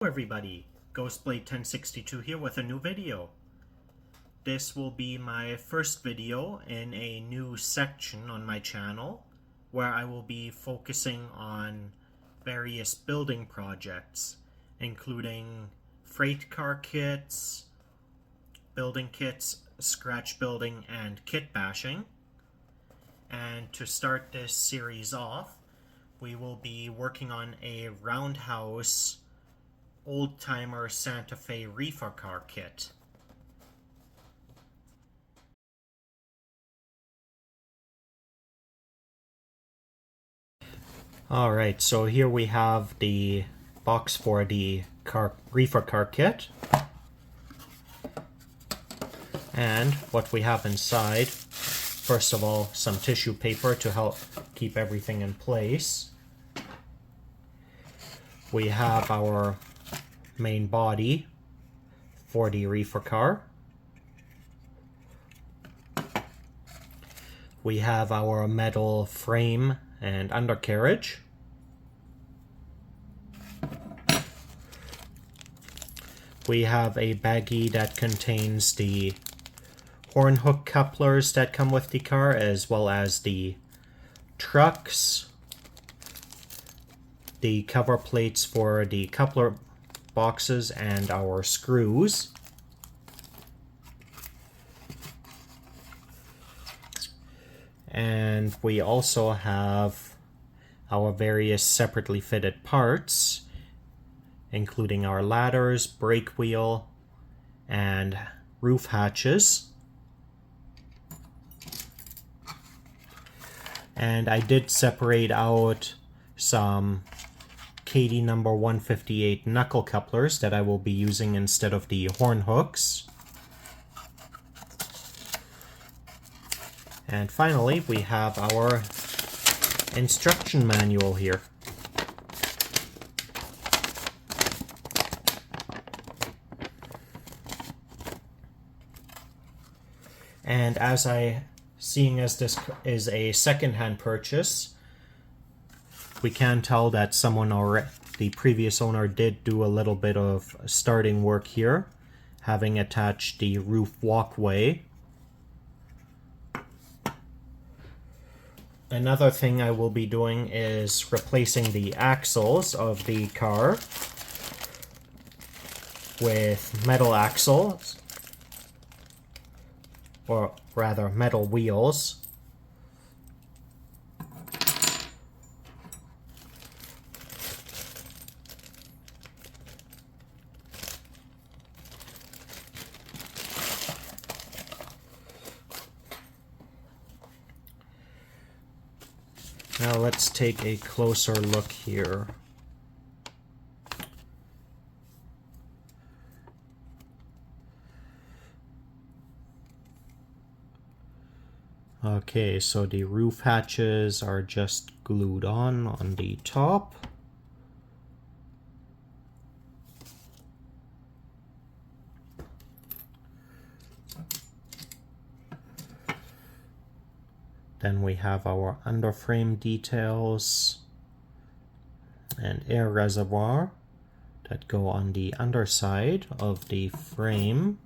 Hello everybody, Ghostblade1062 here with a new video. This will be my first video in a new section on my channel where I will be focusing on various building projects, including freight car kits, building kits, scratch building, and kit bashing. And to start this series off, we will be working on a Roundhouse old-timer Santa Fe Reefer car kit. Alright, so here we have the box for the Reefer car kit. And what we have inside, first of all, some tissue paper to help keep everything in place. We have our main body for the reefer car. We have our metal frame and undercarriage. We have a baggie that contains the horn hook couplers that come with the car, as well as the trucks, the cover plates for the coupler boxes, and our screws. And we also have our various separately fitted parts, including our ladders, brake wheel, and roof hatches. And I did separate out some KD number 158 knuckle couplers that I will be using instead of the horn hooks. And finally, we have our instruction manual here. And seeing as this is a second-hand purchase, we can tell that the previous owner did do a little bit of starting work here, having attached the roof walkway. Another thing I will be doing is replacing the axles of the car with metal axles, or rather metal wheels. Now let's take a closer look here. Okay, so the roof hatches are just glued on the top. Then we have our underframe details and air reservoir that go on the underside of the frame.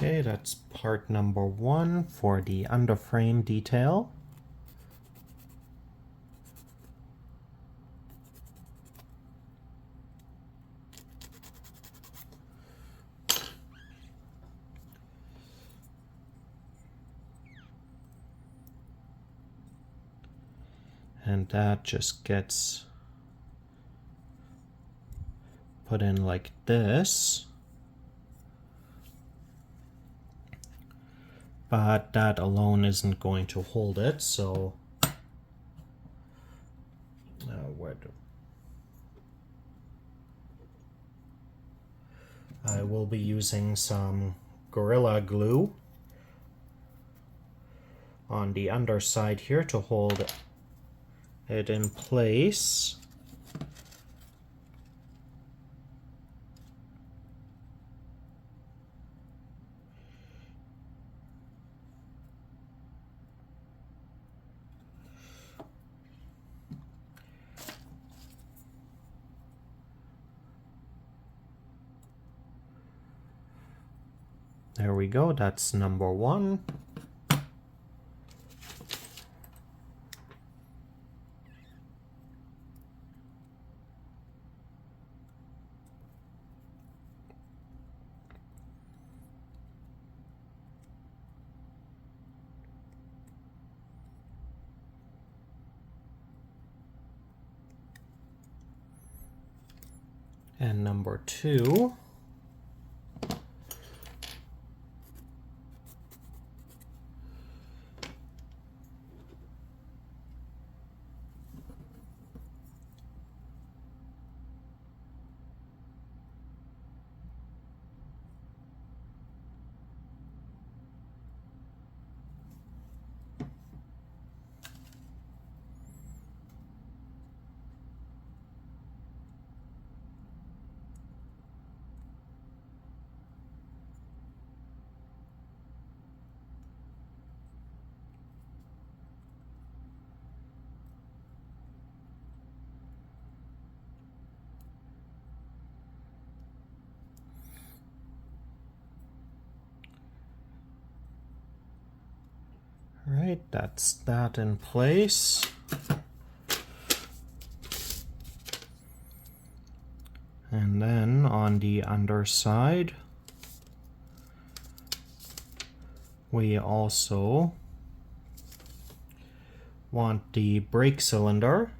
Okay, that's part number 1 for the underframe detail. And that just gets put in like this. But that alone isn't going to hold it, so I will be using some Gorilla Glue on the underside here to hold it in place. There we go, that's number one. And number two. Right, that's that in place. And then on the underside, we also want the brake cylinder.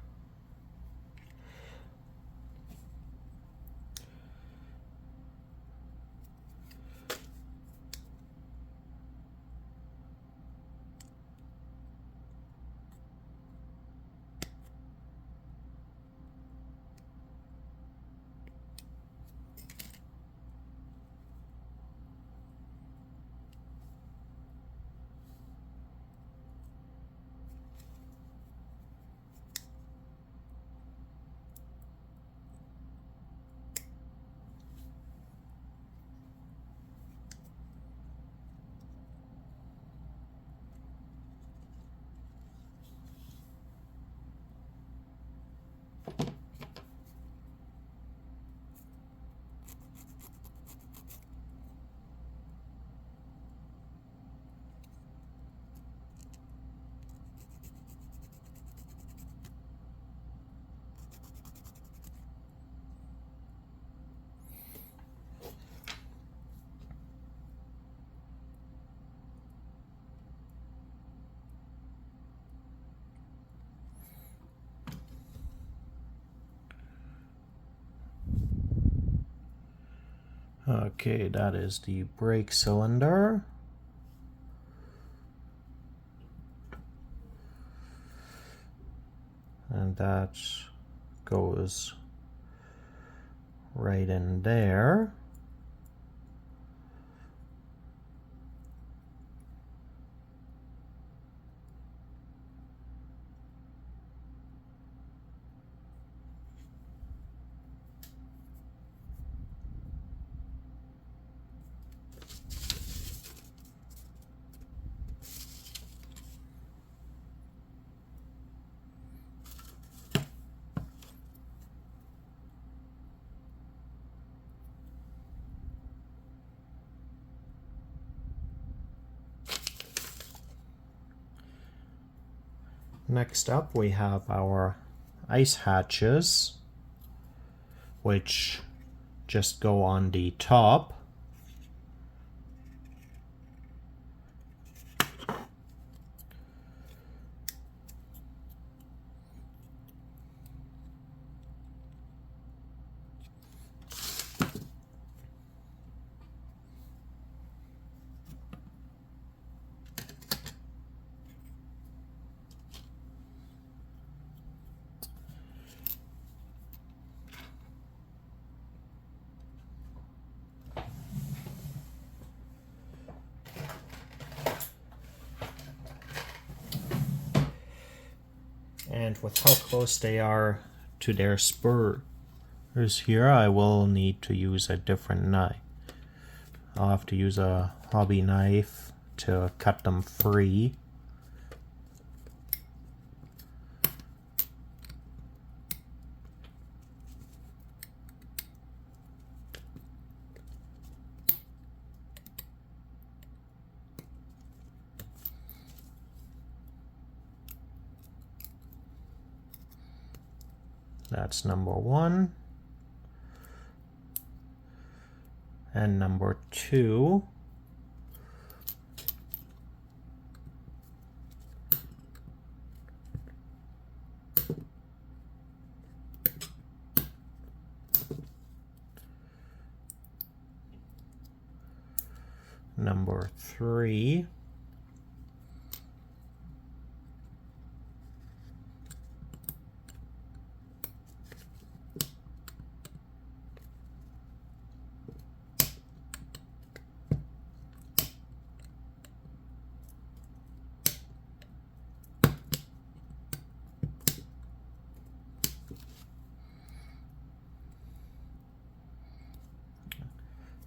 Okay, that is the brake cylinder. And that goes right in there. Next up, we have our ice hatches, which just go on the top. And with how close they are to their spurs here, I will need to use a different knife. I'll have to use a hobby knife to cut them free. That's number 1. And number 2. Number 3.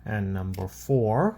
And number 4.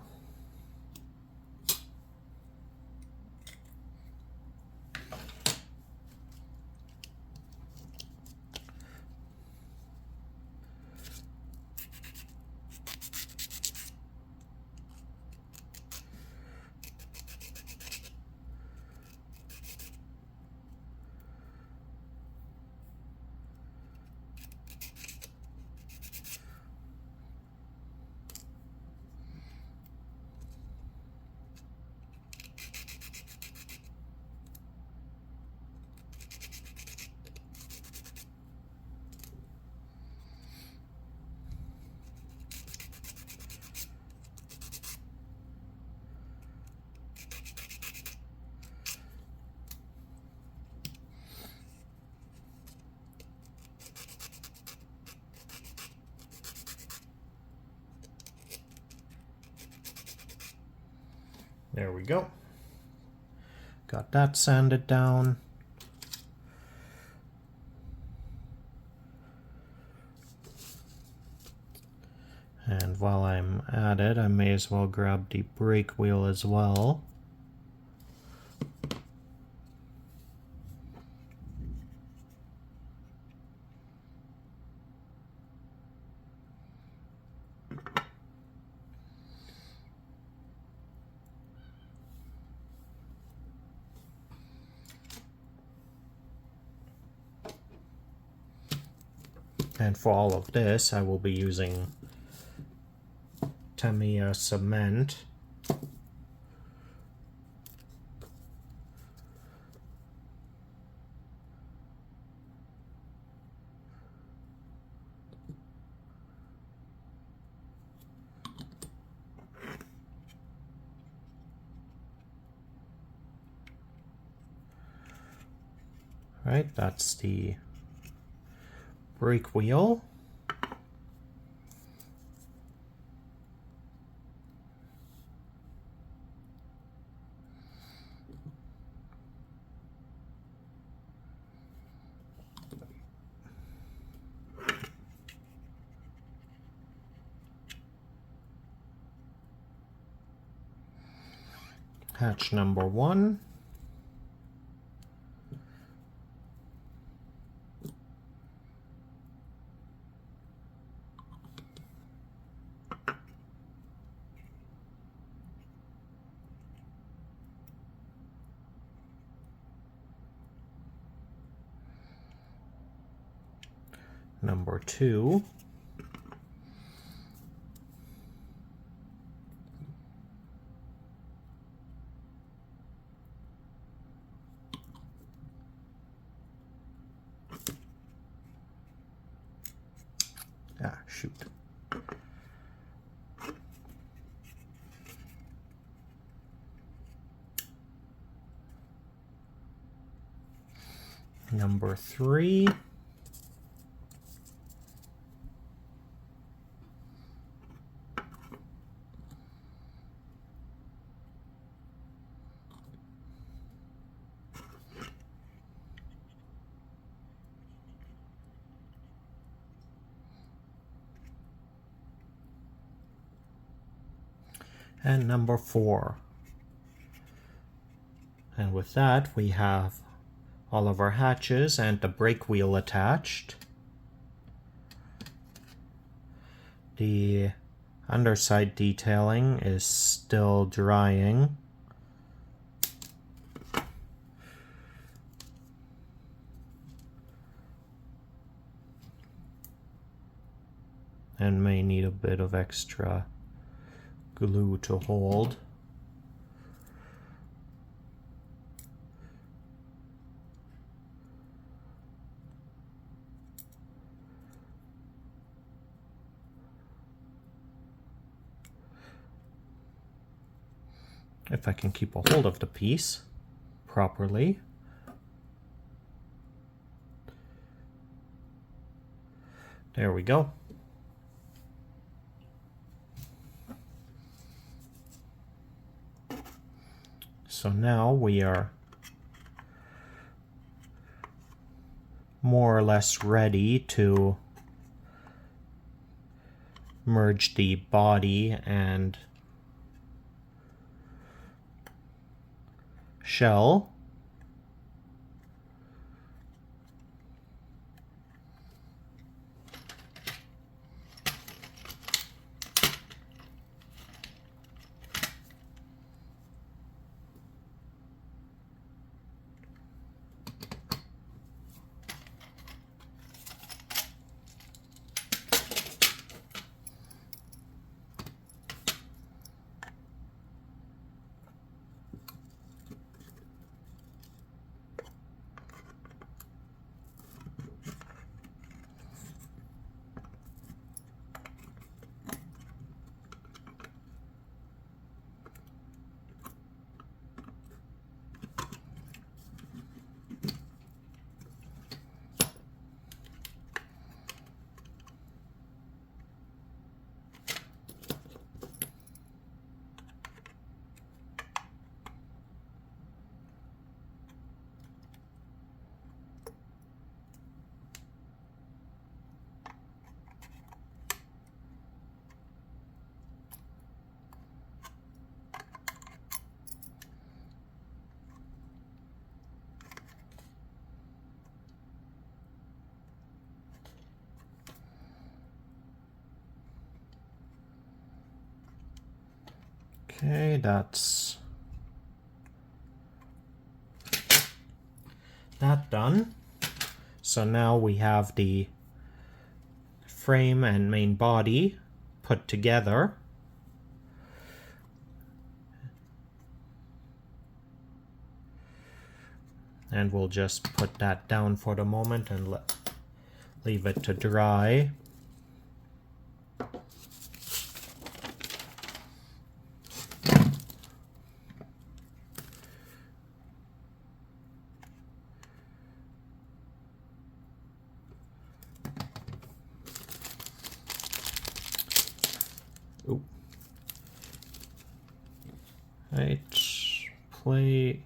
There we go. Got that sanded down. And while I'm at it, I may as well grab the brake wheel as well. And for all of this, I will be using Tamiya cement. Right, that's the brake wheel. Hatch number 1. Number 2. Ah, shoot. Number 3. and number 4. And with that, we have all of our hatches and the brake wheel attached. The underside detailing is still drying. And may need a bit of extra glue to hold. If I can keep a hold of the piece properly. There we go. So now we are more or less ready to merge the body and shell. Okay, that's that done. So now we have the frame and main body put together. And we'll just put that down for the moment and leave it to dry. Ooh. Right, plate.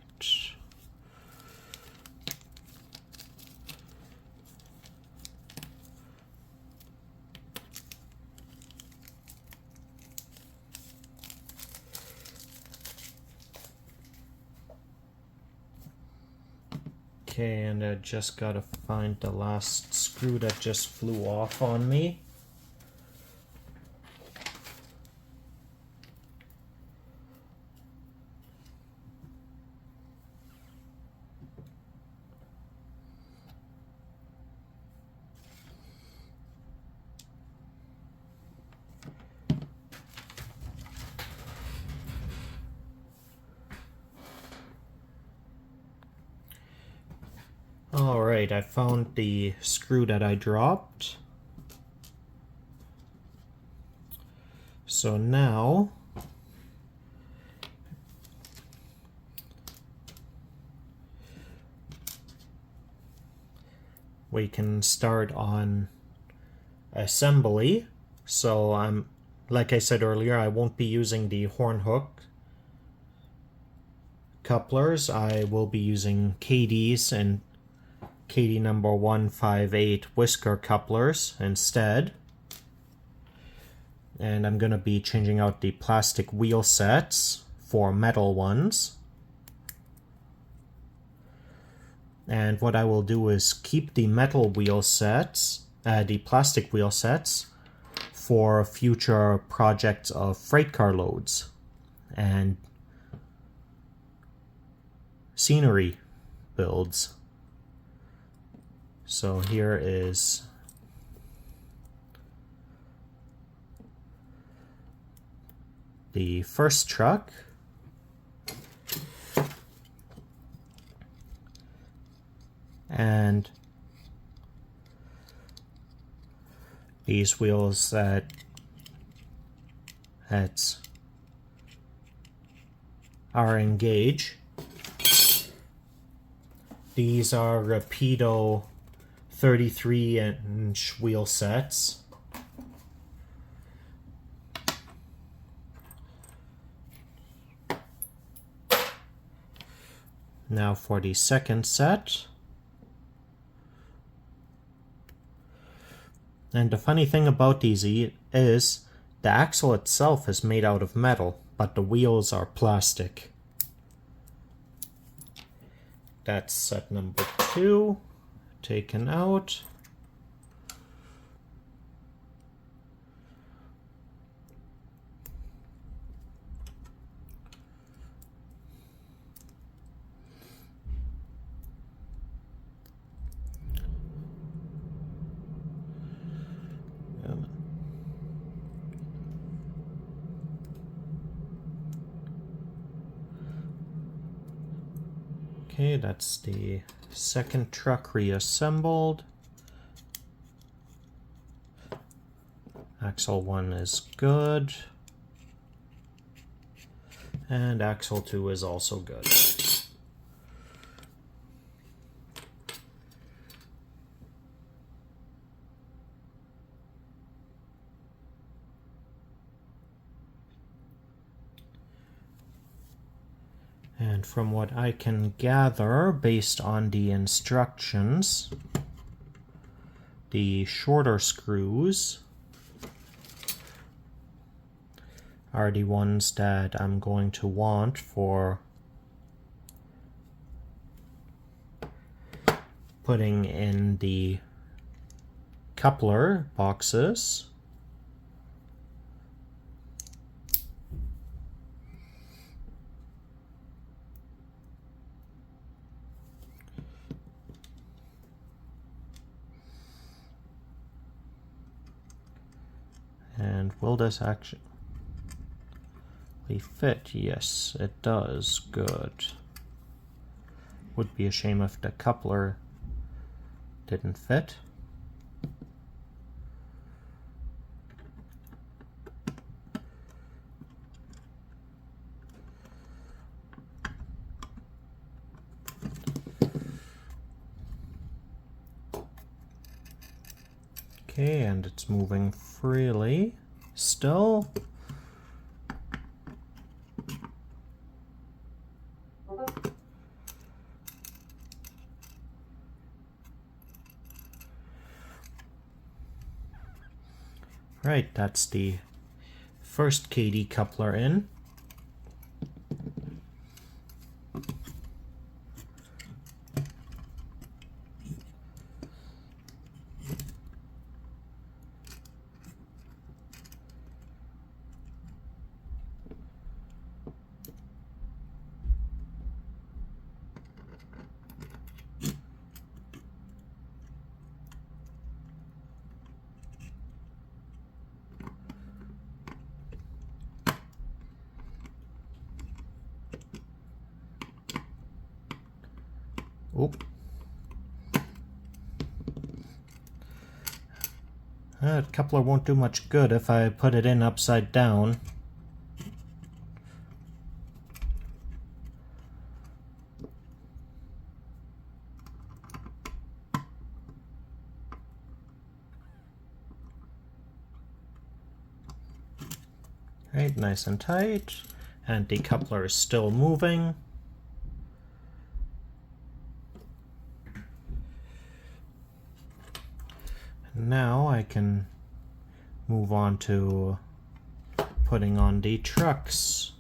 Okay, and I just gotta find the last screw that just flew off on me. Alright, I found the screw that I dropped. So now we can start on assembly. So like I said earlier, I won't be using the horn hook couplers. I will be using KDs and KD number 158 whisker couplers instead. And I'm going to be changing out the plastic wheel sets for metal ones. And what I will do is keep the metal wheel sets, the plastic wheel sets, for future projects of freight car loads and scenery builds. So here is the first truck. And these wheels that are engaged. These are Rapido 33-inch wheel sets. Now for the second set. And the funny thing about these is the axle itself is made out of metal, but the wheels are plastic. That's set number 2, taken out. Okay, that's the second truck reassembled. Axle 1 is good. And axle 2 is also good. And from what I can gather, based on the instructions, the shorter screws are the ones that I'm going to want for putting in the coupler boxes. And will this actually fit? Yes, it does. Good. Would be a shame if the coupler didn't fit. Okay, and it's moving freely still. Right, that's the first KD coupler in. Oop. That coupler won't do much good if I put it in upside down. Right, nice and tight. And the coupler is still moving. Now I can move on to putting on the trucks.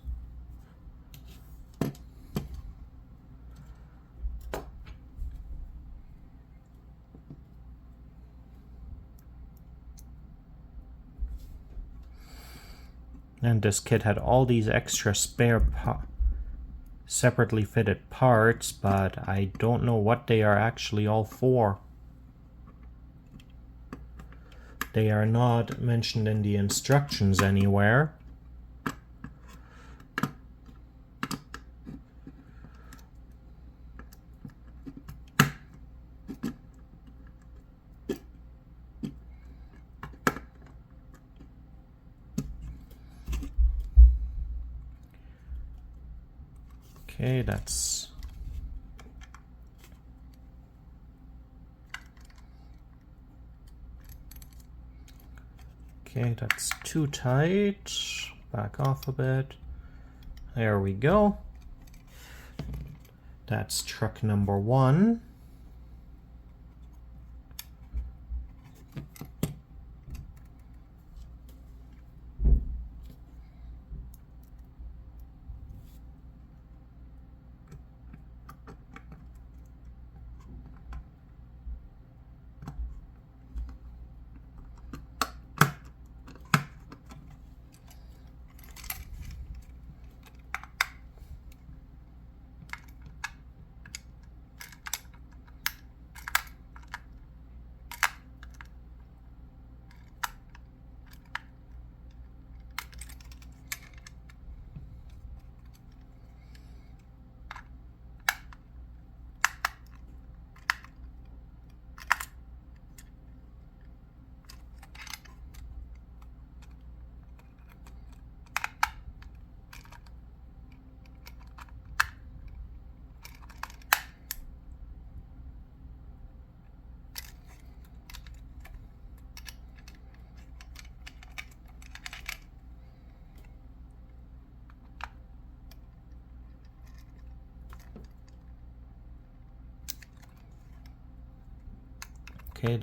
And this kit had all these extra spare separately fitted parts, but I don't know what they are actually all for. They are not mentioned in the instructions anywhere. Okay, that's too tight. Back off a bit. There we go. That's truck number 1. Okay,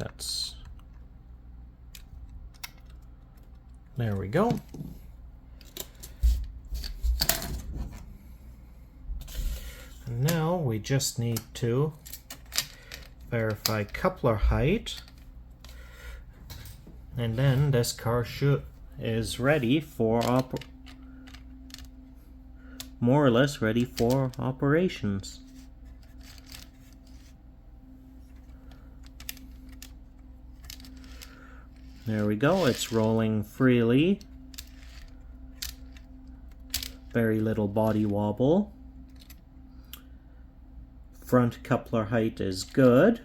there we go. And now we just need to verify coupler height, and then this car is ready for more or less ready for operations. There we go, it's rolling freely. Very little body wobble. Front coupler height is good.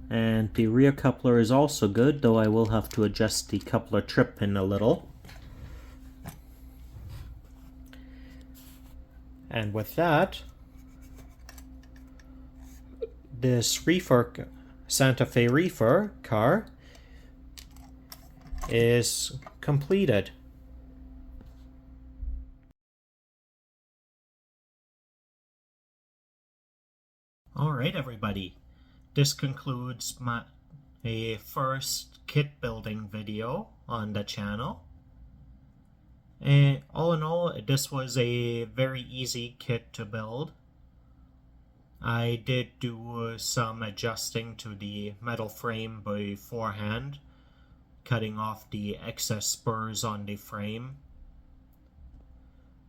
And the rear coupler is also good, though I will have to adjust the coupler trip pin a little. And with that, this reefer, Santa Fe Reefer car is completed. Alright everybody, this concludes my first kit building video on the channel. And all in all, this was a very easy kit to build. I did do some adjusting to the metal frame beforehand, cutting off the excess spurs on the frame.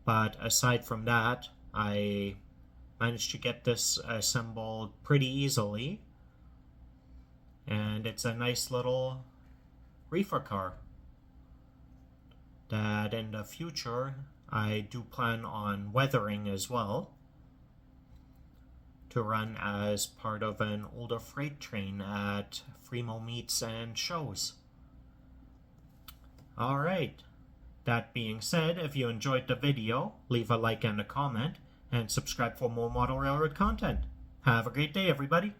But aside from that, I managed to get this assembled pretty easily. And it's a nice little reefer car that in the future I do plan on weathering as well, to run as part of an older freight train at Fremo meets and shows. Alright, that being said, if you enjoyed the video, leave a like and a comment, and subscribe for more model railroad content. Have a great day everybody!